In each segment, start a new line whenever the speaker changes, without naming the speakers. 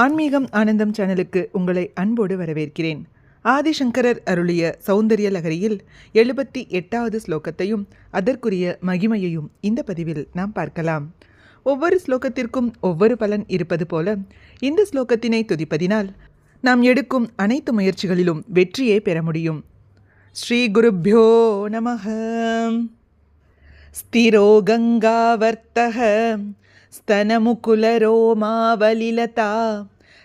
ஆன்மீகம் ஆனந்தம் சேனலுக்கு உங்களை அன்போடு வரவேற்கிறேன். ஆதிசங்கரர் அருளிய சௌந்தரிய லகரியில் 78வது ஸ்லோகத்தையும் அதற்குரிய மகிமையையும் இந்த பதிவில் நாம் பார்க்கலாம். ஒவ்வொரு ஸ்லோகத்திற்கும் ஒவ்வொரு பலன் இருப்பது போல இந்த ஸ்லோகத்தினை துதிப்பதினால் நாம் எடுக்கும் அனைத்து முயற்சிகளிலும் வெற்றியே பெற முடியும். ஸ்ரீ குருப்யோ நமஹ. ஸ்திரோ கங்காவர்த்தஹ स्तनमुकुलरोमावलिलता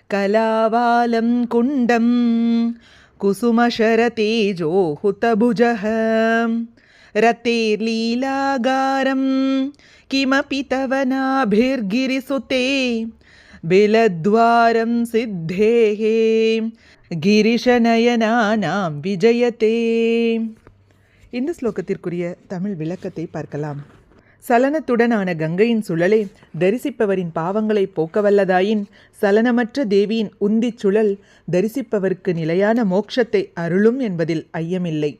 कलावालं कुण्डं कुसुमशरतेजो हुतभुजः रतेर्लीलागारं किमपि तव नाभिर्गिरिसुते बिलद्वारं सिद्धेः गिरिशनयनानां विजयते. இந்த ஸ்லோகத்திற்குரிய தமிழ் விளக்கத்தை பார்க்கலாம். சலனத்துடனான கங்கையின் சுழலே தரிசிப்பவரின் பாவங்களை போக்கவல்லதாயின் சலனமற்ற தேவியின் உந்திச் சுழல் தரிசிப்பவருக்கு நிலையான மோட்சத்தை அருளும் என்பதில் ஐயமில்லை.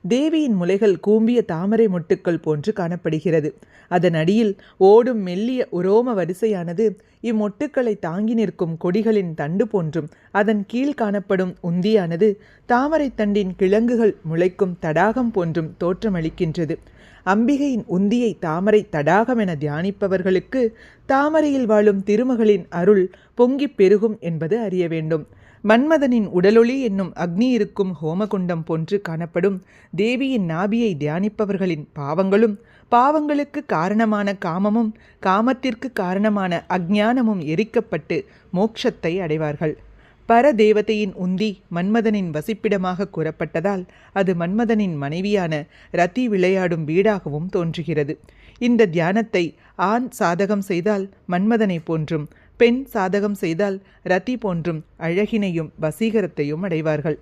தேவியின் முலைகள் கூம்பிய தாமரை மொட்டுக்கள் போன்று காணப்படுகிறது. அதன் அடியில் ஓடும் மெல்லிய உரோம வரிசையானது இம்மொட்டுக்களை தாங்கி நிற்கும் கொடிகளின் தண்டு போன்றும், அதன் கீழ் காணப்படும் உந்தியானது தாமரை தண்டின் கிழங்குகள் முளைக்கும் தடாகம் போன்றும் தோற்றமளிக்கின்றது. அம்பிகையின் உந்தியை தாமரை தடாகம் என தியானிப்பவர்களுக்கு தாமரையில் வாழும் திருமகளின் அருள் பொங்கிப் பெருகும் என்பது அறிய வேண்டும். மன்மதனின் உடலொளி என்னும் அக்னி இருக்கும் ஹோமகுண்டம் போன்று காணப்படும் தேவியின் நாபியை தியானிப்பவர்களின் பாவங்களும், பாவங்களுக்கு காரணமான காமமும், காமத்திற்கு காரணமான அஞ்ஞானமும் எரிக்கப்பட்டு மோட்சத்தை அடைவார்கள். பரதேவதையின் உந்தி மன்மதனின் வசிப்பிடமாக கூறப்பட்டதால் அது மன்மதனின் மனைவியான ரதி விளையாடும் வீடாகவும் தோன்றுகிறது. இந்த தியானத்தை ஆண் சாதகம் செய்தால் மன்மதனை போன்றும், பெண் சாதகம் செய்தால் ரதி போன்றும் அழகினையும் வசீகரத்தையும் அடைவார்கள்.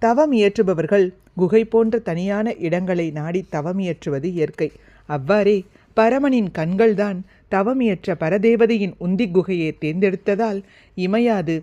தவம் இயற்றுபவர்கள் குகை போன்ற தனியான இடங்களை நாடி தவமியற்றுவது இயற்கை. அவ்வாறே பரமனின் கண்கள்தான் தவமியற்ற பரதேவதையின் உந்தி குகையை தேர்ந்தெடுத்ததால் இமையாது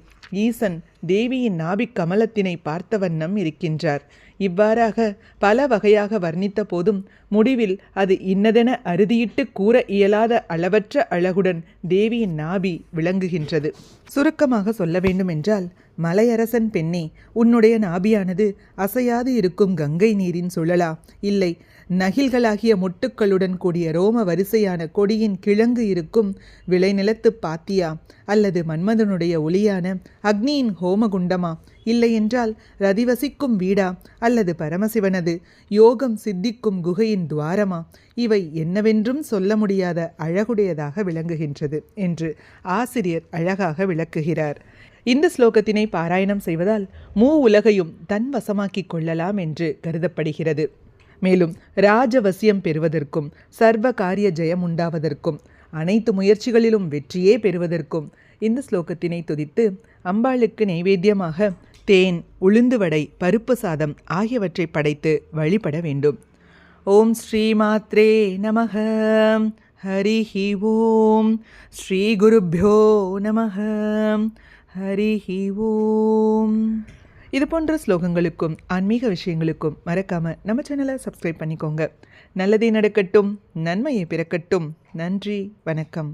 ஈசன் தேவியின் நாபிக் கமலத்தினை பார்த்த வண்ணம் இருக்கின்றார். இவ்வாறாக பல வகையாக வர்ணித்த போதும் முடிவில் அது இன்னதென அறுதியிட்டு கூற இயலாத அளவற்ற அழகுடன் தேவியின் நாபி விளங்குகின்றது. சுருக்கமாக சொல்ல வேண்டுமென்றால், மலையரசன் பெண்ணே, உன்னுடைய நாபியானது அசையாது இருக்கும் கங்கை நீரின் சுழலா, இல்லை நகில்களாகிய மொட்டுக்களுடன் கூடிய ரோம வரிசையான கொடியின் கிழங்கு இருக்கும் விளைநிலத்து பாத்தியா, அல்லது மன்மதனுடைய ஒளியான அக்னியின் ஹோமகுண்டமா, இல்லையென்றால் ரதிவசிக்கும் வீடா, அல்லது பரமசிவனது யோகம் சித்திக்கும் குகையின் துவாரமா, இவை என்னவென்றும் சொல்ல முடியாத அழகுடையதாக விளங்குகின்றது என்று ஆசிரியர் அழகாக விளக்குகிறார். இந்த ஸ்லோகத்தினை பாராயணம் செய்வதால் உலகையும் தன் வசமாக்கிக் கொள்ளலாம் என்று கருதப்படுகிறது. மேலும் ராஜவசியம் பெறுவதற்கும், சர்வ காரிய ஜெயம் உண்டாவதற்கும், அனைத்து முயற்சிகளிலும் வெற்றியே பெறுவதற்கும் இந்த ஸ்லோகத்தினை துதித்து அம்பாளுக்கு நைவேத்தியமாக தேன், உளுந்து வடை, பருப்பு சாதம் ஆகியவற்றை படைத்து வழிபட வேண்டும். ஓம் ஸ்ரீ மாத்ரே நமஹ. ஹரிஹி ஓம். ஸ்ரீ குருப்யோ நமஹ. ஹரிஹி ஓம். இது போன்ற ஸ்லோகங்களுக்கும் ஆன்மீக விஷயங்களுக்கும் மறக்காம நம்ம சேனலை சப்ஸ்கிரைப் பண்ணிக்கோங்க. நல்லதே நடக்கட்டும், நன்மையை பிறக்கட்டும். நன்றி, வணக்கம்.